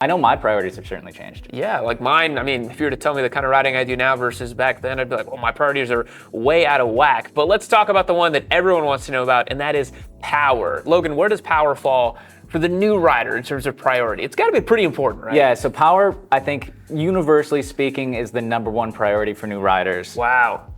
I know my priorities have certainly changed. Yeah, like mine, I mean, if you were to tell me the kind of riding I do now versus back then, I'd be like, well, my priorities are way out of whack. But let's talk about the one that everyone wants to know about, and that is power. Logan, where does power fall for the new rider in terms of priority? It's got to be pretty important, right? Yeah, so power, I think, universally speaking, is the number one priority for new riders. Wow.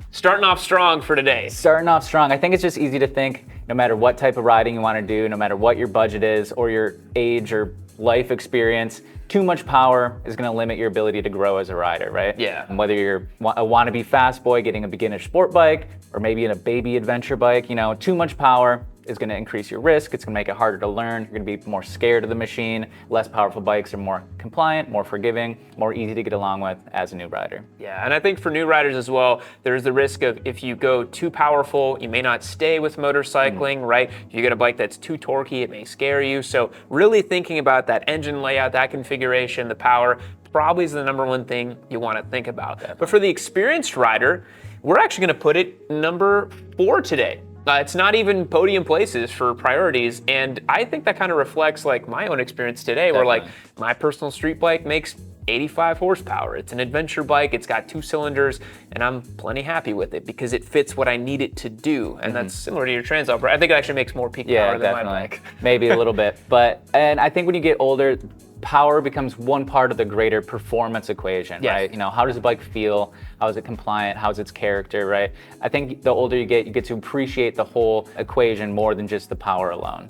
Starting off strong for today. Starting off strong. I think it's just easy to think, no matter what type of riding you want to do, no matter what your budget is or your age or life experience, too much power is going to limit your ability to grow as a rider, right? Yeah. And whether you're a wannabe fast boy getting a beginner sport bike or maybe in a baby adventure bike, too much power is going to increase your risk. It's going to make it harder to learn. You're going to be more scared of the machine. Less powerful bikes are more compliant, more forgiving, more easy to get along with as a new rider. Yeah, and I think for new riders as well, there's the risk of if you go too powerful, you may not stay with motorcycling, right? If you get a bike that's too torquey, it may scare you. So really thinking about that engine layout, that configuration, the power, probably is the number one thing you want to think about. Definitely. But for the experienced rider, we're actually going to put it number 4 today. It's not even podium places for priorities, and I think that kind of reflects like my own experience today, where like my personal street bike makes 85 horsepower. It's an adventure bike, it's got 2 cylinders, and I'm plenty happy with it because it fits what I need it to do, and that's similar to your Transalp, right? I think it actually makes more peak power than my bike. Maybe a little bit, and I think when you get older, power becomes one part of the greater performance equation, right? How does a bike feel? How is it compliant? How's its character, right? I think the older you get to appreciate the whole equation more than just the power alone.